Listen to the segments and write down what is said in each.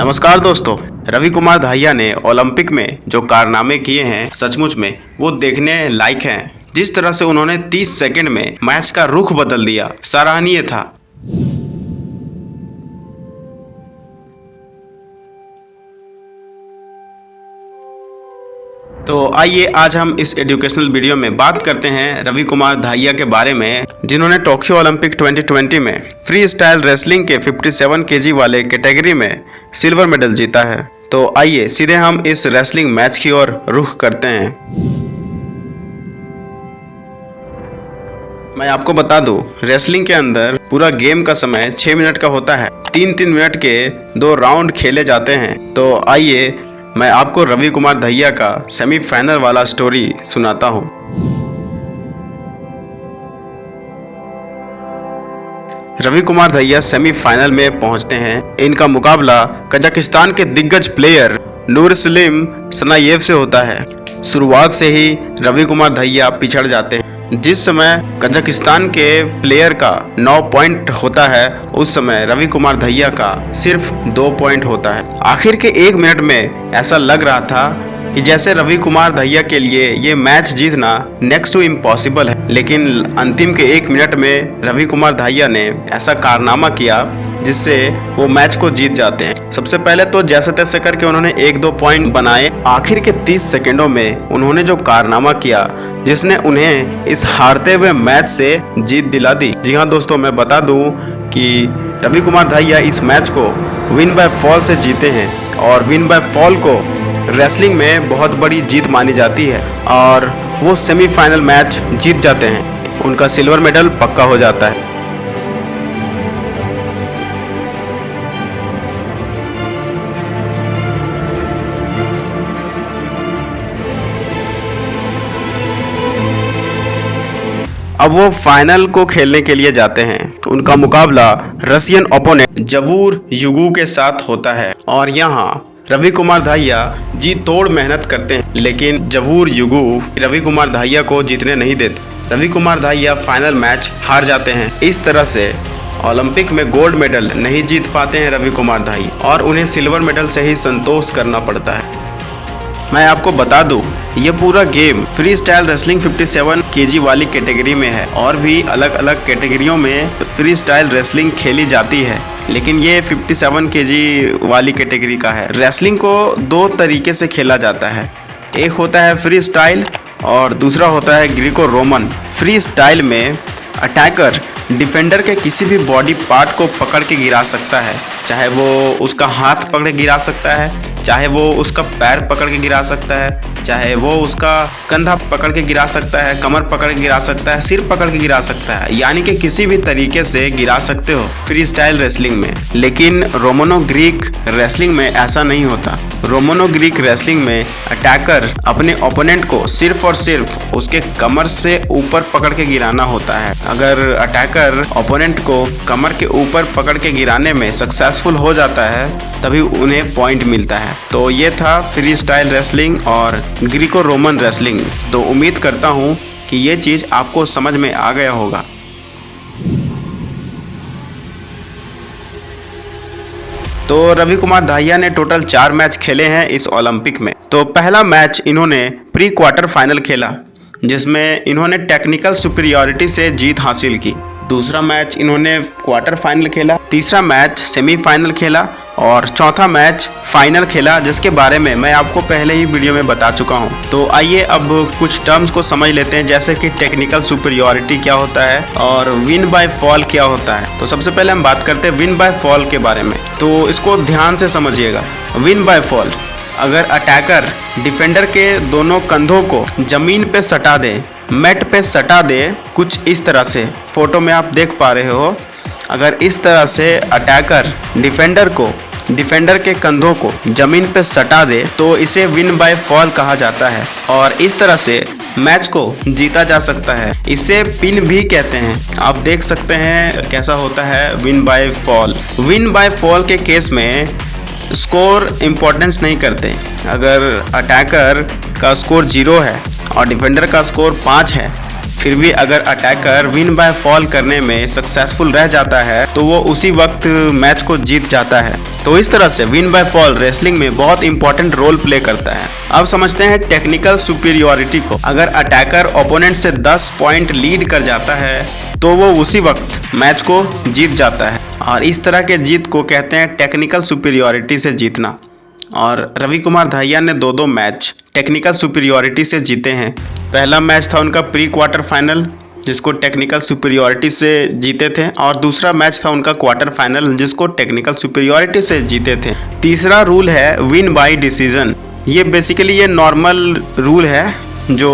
नमस्कार दोस्तों। रवि कुमार दहिया ने ओलंपिक में जो कारनामे किए हैं सचमुच में वो देखने लायक हैं। जिस तरह से उन्होंने 30 सेकंड में मैच का रुख बदल दिया, सराहनीय था। तो आइए आज हम इस एजुकेशनल वीडियो में बात करते हैं रवि कुमार दहिया के बारे में, जिन्होंने टोक्यो ओलंपिक 2020 में फ्री स्टाइल रेसलिंग के 57 केजी वाले कैटेगरी में सिल्वर मेडल जीता है। तो आइए सीधे हम इस रेसलिंग मैच की ओर रुख करते हैं। मैं आपको बता दूं, रेसलिंग के अंदर पूरा गेम का समय 6 मिनट का होता है। 3-3 मिनट के 2 राउंड खेले जाते हैं। तो आइए मैं आपको रवि कुमार दहिया का सेमीफाइनल वाला स्टोरी सुनाता हूँ। रवि कुमार दहिया सेमीफाइनल में पहुंचते हैं। इनका मुकाबला कजाकिस्तान के दिग्गज प्लेयर नूरसलीम सनायेव से होता है। शुरुआत से ही रवि कुमार दहिया पिछड़ जाते हैं। जिस समय कजाकिस्तान के प्लेयर का 9 पॉइंट होता है, उस समय रवि कुमार दहिया का सिर्फ 2 पॉइंट होता है। आखिर के 1 मिनट में ऐसा लग रहा था कि जैसे रवि कुमार दहिया के लिए ये मैच जीतना नेक्स्ट टू इम्पॉसिबल है। लेकिन अंतिम के 1 मिनट में रवि कुमार दहिया ने ऐसा कारनामा किया जिससे वो मैच को जीत जाते हैं। सबसे पहले तो जैसे तैसे करके उन्होंने 1-2 पॉइंट बनाए। आखिर के 30 सेकंडों में उन्होंने जो कारनामा किया जिसने उन्हें इस हारते हुए मैच से जीत दिला दी। जी हाँ दोस्तों, मैं बता दूं कि रवि कुमार दहिया इस मैच को विन बाय फॉल से जीते हैं और विन बाय फॉल को रेसलिंग में बहुत बड़ी जीत मानी जाती है और वो सेमीफाइनल मैच जीत जाते हैं। उनका सिल्वर मेडल पक्का हो जाता है। अब वो फाइनल को खेलने के लिए जाते हैं। उनका मुकाबला रशियन ओपोनेंट जवूर युगू के साथ होता है और यहाँ रवि कुमार दहिया जी तोड़ मेहनत करते हैं, लेकिन जवूर युगू रवि कुमार दहिया को जीतने नहीं देते। रवि कुमार दहिया फाइनल मैच हार जाते हैं। इस तरह से ओलंपिक में गोल्ड मेडल नहीं जीत पाते हैं रवि कुमार दहिया और उन्हें सिल्वर मेडल से ही संतोष करना पड़ता है। मैं आपको बता दूं, ये पूरा game free style wrestling 57 KG वाली कैटेगरी में है और भी अलग अलग कैटेगरियों में फ्री स्टाइल रेसलिंग खेली जाती है, लेकिन ये 57 केजी वाली कैटेगरी का है। रेसलिंग को 2 तरीके से खेला जाता है। एक होता है फ्री स्टाइल और दूसरा होता है ग्रीको रोमन। फ्री स्टाइल में अटैकर डिफेंडर के किसी भी बॉडी पार्ट को पकड़ के गिरा सकता है, चाहे वो उसका हाथ पकड़ के गिरा सकता है, चाहे वो उसका पैर पकड़ के गिरा सकता है, चाहे वो उसका कंधा पकड़ के गिरा सकता है, कमर पकड़ के गिरा सकता है, सिर पकड़ के गिरा सकता है, यानी कि किसी भी तरीके से गिरा सकते हो फ्री स्टाइल रेसलिंग में। लेकिन रोमनो ग्रीक रेसलिंग में ऐसा नहीं होता। रोमनो ग्रीक रेसलिंग में अटैकर अपने ओपोनेंट को सिर्फ और सिर्फ उसके कमर से ऊपर पकड़ के गिराना होता है। अगर अटैकर ओपोनेंट को कमर के ऊपर पकड़ के गिराने में सक्सेसफुल हो जाता है तभी उन्हें पॉइंट मिलता है। तो ये था फ्री स्टाइल रेसलिंग और ग्रीको रोमन रेसलिंग। तो उम्मीद करता हूँ कि ये चीज़ आपको समझ में आ गया होगा। तो रवि कुमार दहिया ने टोटल 4 मैच खेले हैं इस ओलंपिक में। तो पहला मैच इन्होंने प्री क्वार्टर फाइनल खेला जिसमें इन्होंने टेक्निकल सुपीरियॉरिटी से जीत हासिल की। दूसरा मैच इन्होंने क्वार्टर फाइनल खेला। तीसरा मैच सेमीफाइनल खेला और चौथा मैच फाइनल खेला, जिसके बारे में मैं आपको पहले ही वीडियो में बता चुका हूं। तो आइए अब कुछ टर्म्स को समझ लेते हैं, जैसे कि टेक्निकल सुपीरियॉरिटी क्या होता है और विन बाय फॉल क्या होता है। तो सबसे पहले हम बात करते हैं विन बाय फॉल के बारे में। तो इसको ध्यान से समझिएगा। विन बाय फॉल, अगर अटैकर डिफेंडर के दोनों कंधों को जमीन पे सटा दे, मैट पे सटा दे, कुछ इस तरह से फोटो में आप देख पा रहे हो, अगर इस तरह से अटैकर डिफेंडर के कंधों को जमीन पे सटा दे तो इसे विन बाय फॉल कहा जाता है और इस तरह से मैच को जीता जा सकता है। इसे पिन भी कहते हैं। आप देख सकते हैं कैसा होता है win bye fall. Win bye fall के केस में स्कोर इम्पोर्टेंस नहीं करते। अगर अटैकर का स्कोर 0 है और डिफेंडर का स्कोर 5 है, फिर भी अगर अटैकर विन बाय फॉल करने में सक्सेसफुल रह जाता है तो वो उसी वक्त मैच को जीत जाता है। तो इस तरह से विन बाय फॉल रेसलिंग में बहुत इंपॉर्टेंट रोल प्ले करता है। अब समझते हैं टेक्निकल सुपीरियॉरिटी को। अगर अटैकर ओपोनेंट से 10 पॉइंट लीड कर जाता है तो वो उसी वक्त मैच को जीत जाता है, और इस तरह के जीत को कहते हैं टेक्निकल सुपीरियॉरिटी से जीतना। और रवि कुमार दाहिया ने 2 मैच टेक्निकल सुपीरियॉरिटी से जीते हैं। पहला मैच था उनका प्री क्वार्टर फाइनल जिसको टेक्निकल सुपीरियॉरिटी से जीते थे, और दूसरा मैच था उनका क्वार्टर फाइनल जिसको टेक्निकल सुपीरियॉरिटी से जीते थे। तीसरा रूल है विन बाय डिसीजन। ये बेसिकली ये नॉर्मल रूल है जो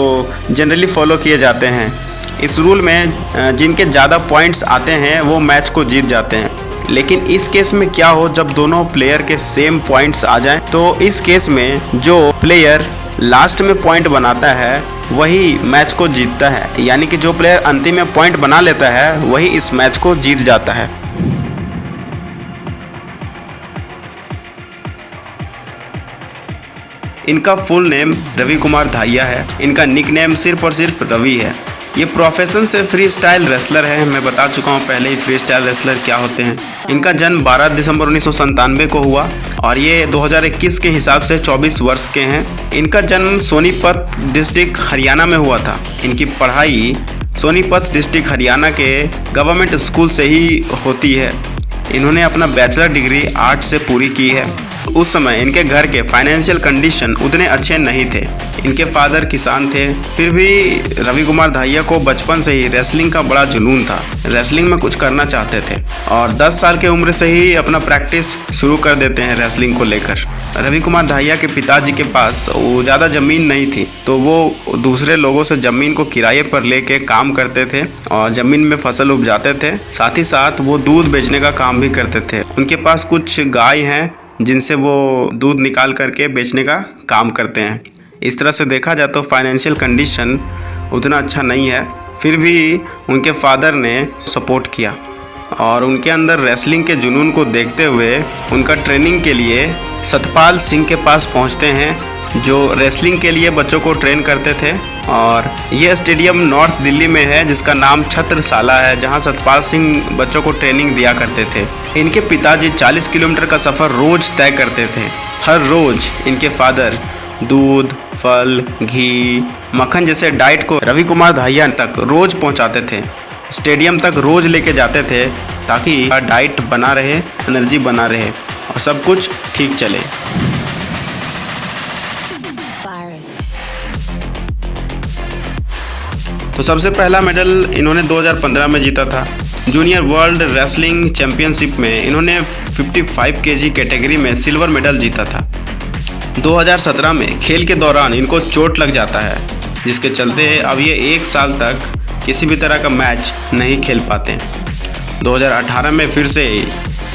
जनरली फॉलो किए जाते हैं। इस रूल में जिनके ज़्यादा पॉइंट्स आते हैं वो मैच को जीत जाते हैं। लेकिन इस केस में क्या हो, जब दोनों प्लेयर के सेम पॉइंट्स आ जाएं, तो इस केस में जो प्लेयर लास्ट में पॉइंट बनाता है वही मैच को जीतता है। यानी कि जो प्लेयर अंतिम में पॉइंट बना लेता है वही इस मैच को जीत जाता है। इनका फुल नेम रवि कुमार दाहिया है। इनका निकनेम सिर्फ और सिर्फ रवि है। ये प्रोफेशन से फ्री स्टाइल रेसलर है। मैं बता चुका हूँ पहले ही फ्री स्टाइल रेसलर क्या होते हैं। इनका जन्म 12 दिसंबर 1997 को हुआ और ये 2021 के हिसाब से 24 वर्ष के हैं। इनका जन्म सोनीपत डिस्ट्रिक्ट हरियाणा में हुआ था। इनकी पढ़ाई सोनीपत डिस्ट्रिक्ट हरियाणा के गवर्नमेंट स्कूल से ही होती है। इन्होंने अपना बैचलर डिग्री आर्ट से पूरी की है। उस समय इनके घर के फाइनेंशियल कंडीशन उतने अच्छे नहीं थे। इनके फादर किसान थे। फिर भी रवि कुमार दाहिया को बचपन से ही रेसलिंग का बड़ा जुनून था। रेसलिंग में कुछ करना चाहते थे और 10 साल की उम्र से ही अपना प्रैक्टिस शुरू कर देते हैं रेसलिंग को लेकर। रवि कुमार दाहिया के पिताजी के पास वो ज़्यादा ज़मीन नहीं थी, तो वो दूसरे लोगों से ज़मीन को किराए पर लेके काम करते थे और ज़मीन में फसल उपजाते थे। साथ ही साथ वो दूध बेचने का काम भी करते थे। उनके पास कुछ गाय हैं जिनसे वो दूध निकाल करके बेचने का काम करते हैं। इस तरह से देखा जाए तो फाइनेंशियल कंडीशन उतना अच्छा नहीं है। फिर भी उनके फादर ने सपोर्ट किया और उनके अंदर रेसलिंग के जुनून को देखते हुए उनका ट्रेनिंग के लिए सतपाल सिंह के पास पहुंचते हैं जो रेसलिंग के लिए बच्चों को ट्रेन करते थे। और ये स्टेडियम नॉर्थ दिल्ली में है जिसका नाम छत्रसाला है, जहां सतपाल सिंह बच्चों को ट्रेनिंग दिया करते थे। इनके पिताजी 40 किलोमीटर का सफ़र रोज़ तय करते थे। हर रोज़ इनके फादर दूध, फल, घी, मक्खन जैसे डाइट को रवि कुमार दाहिया तक रोज़ पहुंचाते थे। स्टेडियम तक रोज़ लेके जाते थे ताकि डाइट बना रहे, एनर्जी बना रहे और सब कुछ ठीक चले। तो सबसे पहला मेडल इन्होंने 2015 में जीता था। जूनियर वर्ल्ड रेसलिंग चैंपियनशिप में इन्होंने 55 केजी कैटेगरी में सिल्वर मेडल जीता था। 2017 में खेल के दौरान इनको चोट लग जाता है जिसके चलते अब ये 1 साल तक किसी भी तरह का मैच नहीं खेल पाते। 2018 में फिर से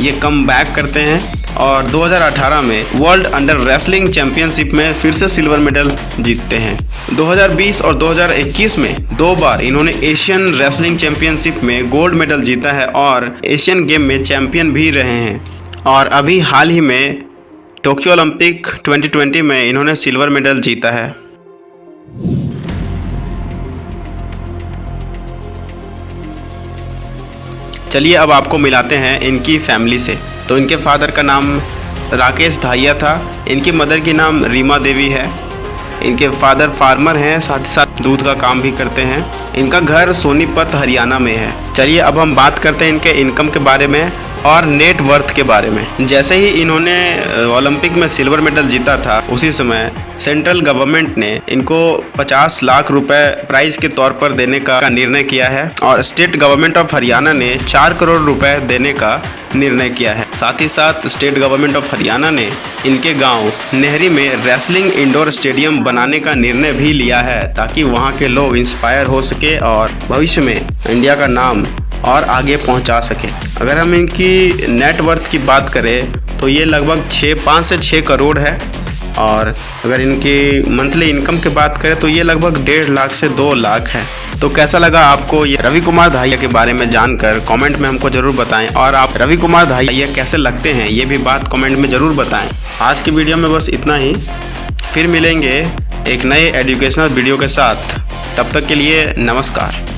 ये कम बैक करते हैं और 2018 में वर्ल्ड अंडर रेसलिंग चैंपियनशिप में फिर से सिल्वर मेडल जीतते हैं। 2020 और 2021 में 2 बार इन्होंने एशियन रेसलिंग चैंपियनशिप में गोल्ड मेडल जीता है और एशियन गेम में चैंपियन भी रहे हैं। और अभी हाल ही में टोक्यो ओलंपिक 2020 में इन्होंने सिल्वर मेडल जीता है। चलिए अब आपको मिलाते हैं इनकी फैमिली से। तो इनके फादर का नाम राकेश दाहिया था। इनकी मदर की नाम रीमा देवी है। इनके फादर फार्मर हैं, साथ ही साथ दूध का काम भी करते हैं। इनका घर सोनीपत हरियाणा में है। चलिए अब हम बात करते हैं इनके इनकम के बारे में और नेट वर्थ के बारे में। जैसे ही इन्होंने ओलंपिक में सिल्वर मेडल जीता था उसी समय सेंट्रल गवर्नमेंट ने इनको 50 लाख रुपए प्राइज के तौर पर देने का निर्णय किया है और स्टेट गवर्नमेंट ऑफ हरियाणा ने 4 करोड़ रुपए देने का निर्णय किया है। साथ ही साथ स्टेट गवर्नमेंट ऑफ हरियाणा ने इनके गांव नेहरी में रेसलिंग इंडोर स्टेडियम बनाने का निर्णय भी लिया है ताकि वहां के लोग इंस्पायर हो सके और भविष्य में इंडिया का नाम और आगे पहुंचा सके। अगर हम इनकी नेटवर्थ की बात करें तो ये लगभग 5 से 6 करोड़ है और अगर इनकी मंथली इनकम की बात करें तो ये लगभग 1.5 लाख से 2 लाख है। तो कैसा लगा आपको ये रवि कुमार दाहिया के बारे में जानकर कमेंट में हमको ज़रूर बताएं और आप रवि कुमार दाहिया कैसे लगते हैं ये भी बात कमेंट में ज़रूर बताएं। आज की वीडियो में बस इतना ही, फिर मिलेंगे एक नए एजुकेशनल वीडियो के साथ। तब तक के लिए नमस्कार।